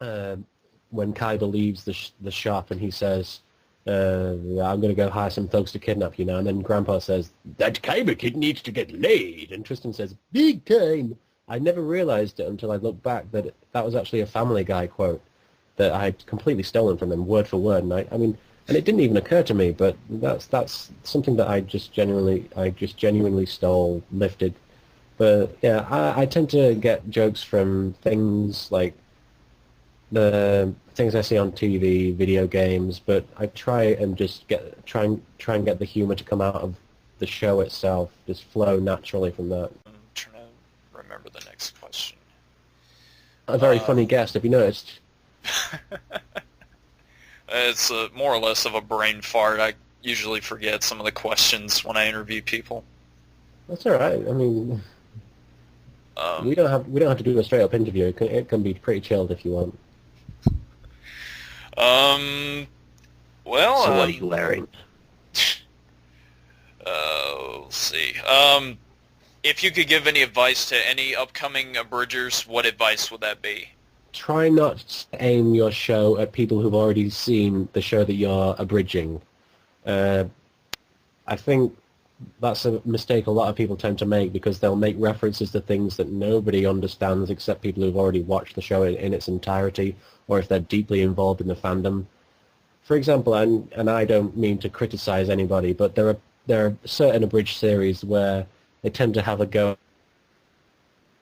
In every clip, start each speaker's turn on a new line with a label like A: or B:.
A: um, when Kaiba leaves the shop and he says, I'm going to go hire some thugs to kidnap you now. And then Grandpa says, that Kaiba kid needs to get laid. And Tristan says, big time. I never realized it until I looked back that that was actually a Family Guy quote that I had completely stolen from them, word for word. And I mean, and it didn't even occur to me, but that's something that I just genuinely stole, lifted. But yeah, I tend to get jokes from things like the things I see on TV, video games, but I try and just try and get the humor to come out of the show itself, just flow naturally from that.
B: I'm trying to remember the next question.
A: A very funny guest, have you noticed?
B: It's more or less of a brain fart. I usually forget some of the questions when I interview people.
A: That's all right. I mean,
B: Um,
A: we don't have to do a straight up interview. It can be pretty chilled if you want.
B: um, well,
A: So what are you wearing?
B: let's see. If you could give any advice to any upcoming abridgers, what advice would that be?
A: Try not to aim your show at people who've already seen the show that you're abridging. I think that's a mistake a lot of people tend to make because they'll make references to things that nobody understands except people who've already watched the show in its entirety, or if they're deeply involved in the fandom. For example, and I don't mean to criticize anybody, but there are certain abridged series where they tend to have a go,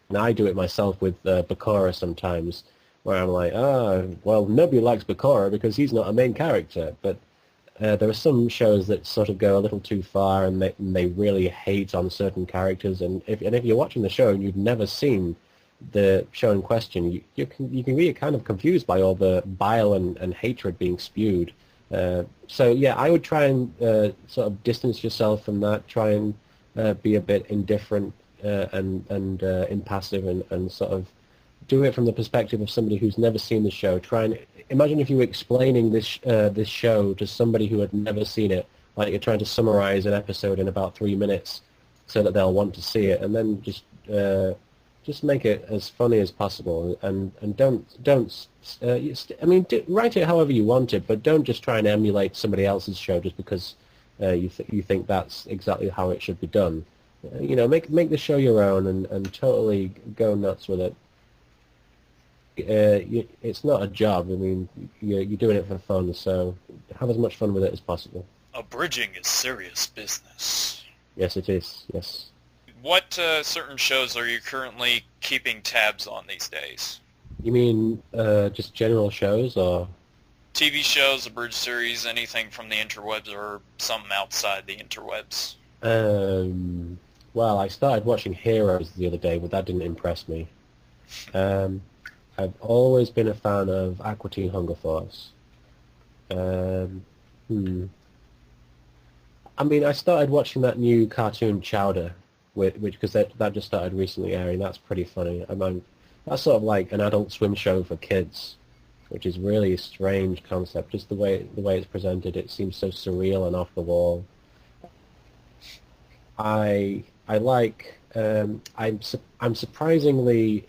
A: and I do it myself with Bakura sometimes, where I'm like, well, nobody likes Bakura because he's not a main character, but there are some shows that sort of go a little too far, and they really hate on certain characters. And if you're watching the show and you've never seen the show in question, you can be kind of confused by all the bile and hatred being spewed. So yeah, I would try and sort of distance yourself from that. Try and be a bit indifferent and impassive, and sort of do it from the perspective of somebody who's never seen the show. Try and imagine if you were explaining this show to somebody who had never seen it, like you're trying to summarize an episode in about 3 minutes, so that they'll want to see it, and then just make it as funny as possible, and don't write it however you want it, but don't just try and emulate somebody else's show just because you think that's exactly how it should be done. Make the show your own and totally go nuts with it. It's not a job. I mean, you're doing it for fun, so have as much fun with it as possible.
B: Abridging is serious business.
A: Yes, it is. Yes.
B: What certain shows are you currently keeping tabs on these days?
A: You mean just general shows, or
B: TV shows, abridged series, anything from the interwebs or something outside the interwebs?
A: Well, I started watching Heroes the other day, but that didn't impress me. I've always been a fan of Aqua Teen Hunger Force. I mean, I started watching that new cartoon Chowder, which because that just started recently airing. That's pretty funny. That's sort of like an Adult Swim show for kids, which is really a strange concept. Just the way it's presented, it seems so surreal and off the wall. I like. I'm surprisingly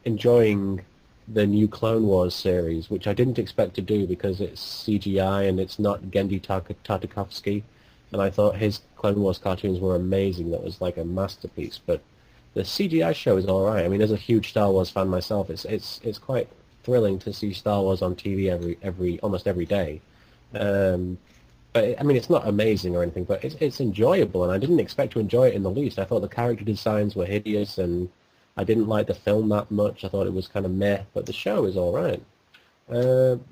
A: enjoying the new Clone Wars series, which I didn't expect to do because it's CGI and it's not Gendy Tartakovsky, and I thought his Clone Wars cartoons were amazing. That was like a masterpiece. But the CGI show is all right. I mean, as a huge Star Wars fan myself, it's quite thrilling to see Star Wars on TV almost every day. But I mean, it's not amazing or anything, but it's enjoyable, and I didn't expect to enjoy it in the least. I thought the character designs were hideous, and I didn't like the film that much. I thought it was kind of meh, but the show is all right.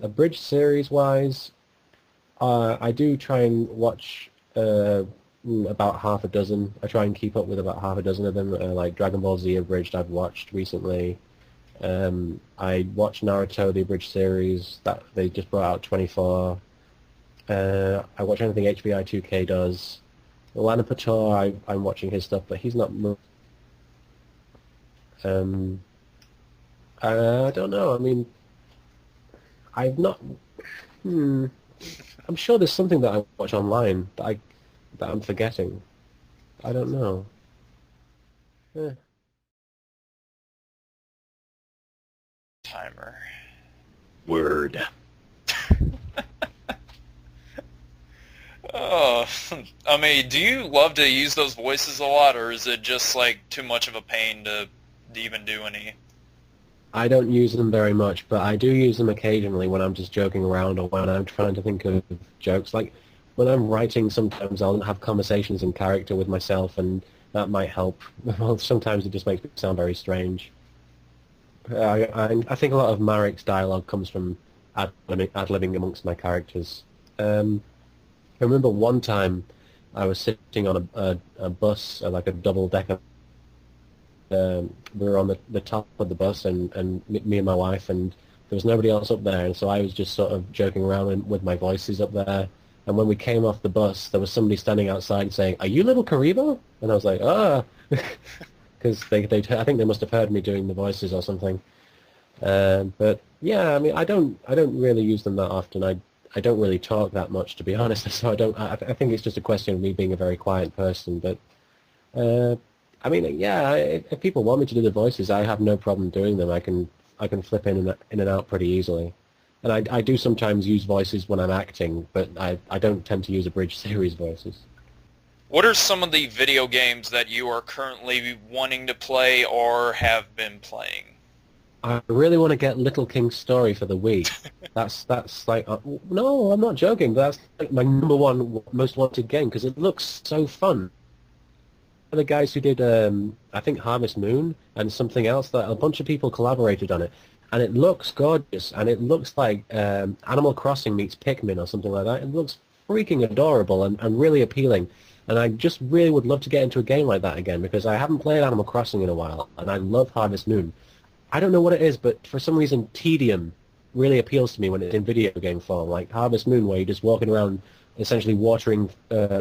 A: Abridged series-wise, I do try and watch about half a dozen. I try and keep up with about half a dozen of them. Like Dragon Ball Z abridged, I've watched recently. I watched Naruto, the abridged series that they just brought out 24. I watch anything HBI 2K does. Lana Pator, I'm watching his stuff, but he's not. I don't know. I mean, I've not. I'm sure there's something that I watch online that I'm forgetting. I don't know. Eh.
B: Timer.
A: Word.
B: Oh, I mean, do you love to use those voices a lot, or is it just like too much of a pain to even do any?
A: I don't use them very much, but I do use them occasionally when I'm just joking around or when I'm trying to think of jokes. Like when I'm writing, sometimes I'll have conversations in character with myself, and that might help. Well, sometimes it just makes me sound very strange. I think a lot of Marek's dialogue comes from ad-libbing amongst my characters. I remember one time I was sitting on a bus, like a double-decker. We were on the top of the bus, and me and my wife, and there was nobody else up there, and so I was just sort of joking around with my voices up there. And when we came off the bus, there was somebody standing outside saying, "Are you little Kuriboh?" And I was like, "Ah," because I think they must have heard me doing the voices or something. But yeah, I mean, I don't really use them that often. I don't really talk that much, to be honest. So I think it's just a question of me being a very quiet person. But I mean, yeah, if people want me to do the voices, I have no problem doing them. I can flip in and out pretty easily. And I do sometimes use voices when I'm acting, but I don't tend to use abridged series voices.
B: What are some of the video games that you are currently wanting to play or have been playing?
A: I really want to get Little King's Story for the Wii. That's like no, I'm not joking. That's like my number one most wanted game because it looks so fun. The guys who did I think Harvest Moon and something else, that a bunch of people collaborated on it, and it looks gorgeous, and it looks like Animal Crossing meets Pikmin or something like that. It looks freaking adorable and really appealing, and I just really would love to get into a game like that again because I haven't played Animal Crossing in a while, and I love Harvest Moon. I don't know what it is, but for some reason tedium really appeals to me when it's in video game form, like Harvest Moon, where you're just walking around essentially watering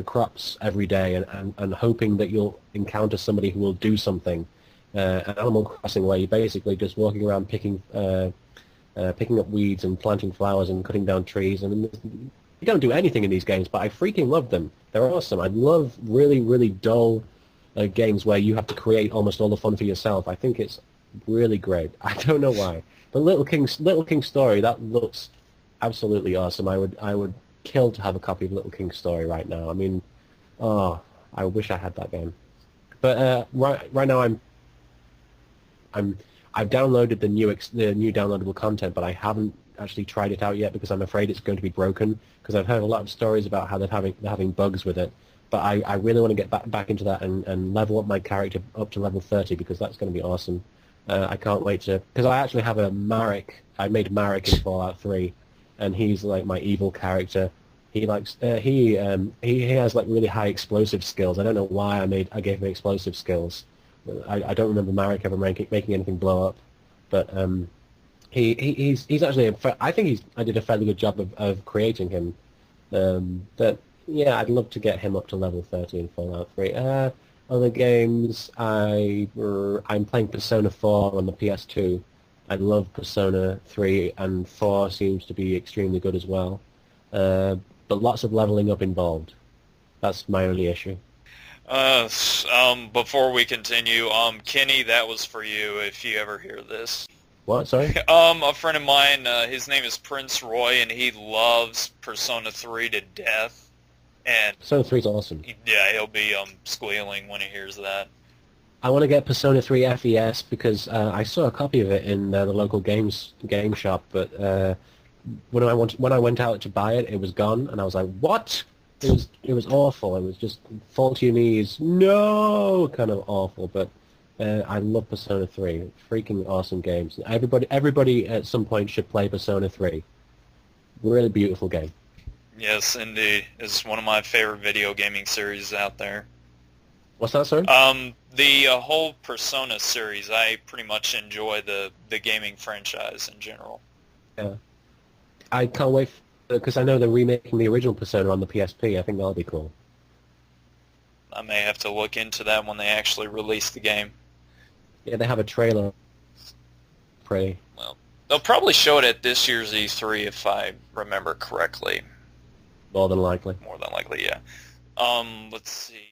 A: crops every day and hoping that you'll encounter somebody who will do something. And Animal Crossing, where you're basically just walking around picking up weeds and planting flowers and cutting down trees. And you don't do anything in these games, but I freaking love them. They're awesome. I love really, really dull games where you have to create almost all the fun for yourself. I think it's really great. I don't know why. But Little King's Story, that looks absolutely awesome. I would kill to have a copy of Little King's Story right now. I mean, oh, I wish I had that game. But right now I've downloaded the new downloadable content, but I haven't actually tried it out yet because I'm afraid it's going to be broken. Because I've heard a lot of stories about how they're having bugs with it. But I really want to get back into that and level up my character up to level 30 because that's going to be awesome. I can't wait to, because I actually have a Marek. I made Marek in Fallout 3, and he's like my evil character. He likes he has like really high explosive skills. I don't know why I gave him explosive skills. I don't remember Marek ever making anything blow up, but he's actually I think I did a fairly good job of creating him. But yeah, I'd love to get him up to level 30 in Fallout 3. Other games, I'm playing Persona 4 on the PS2. I love Persona 3, and 4 seems to be extremely good as well. But lots of leveling up involved. That's my only issue.
B: Before we continue, Kenny, that was for you if you ever hear this.
A: What? Sorry?
B: A friend of mine, his name is Prince Roy, and he loves Persona 3 to death. And
A: Persona 3 is awesome.
B: yeah, he'll be squealing when he hears that.
A: I want to get Persona 3 FES because I saw a copy of it in the local game shop, but when I went out to buy it, it was gone, and I was like, "What?" It was awful. It was just fall to your knees, no, kind of awful. But I love Persona 3. Freaking awesome games. Everybody at some point should play Persona 3. Really beautiful game.
B: Yes, indeed. It's one of my favorite video gaming series out there.
A: What's that, sorry?
B: The whole Persona series, I pretty much enjoy the gaming franchise in general.
A: Yeah. I can't wait because I know they're remaking the original Persona on the PSP. I think that'll be cool.
B: I may have to look into that when they actually release the game.
A: Yeah, they have a trailer. Pretty.
B: Well, they'll probably show it at this year's E3 if I remember correctly.
A: More than likely.
B: More than likely, yeah. Let's see.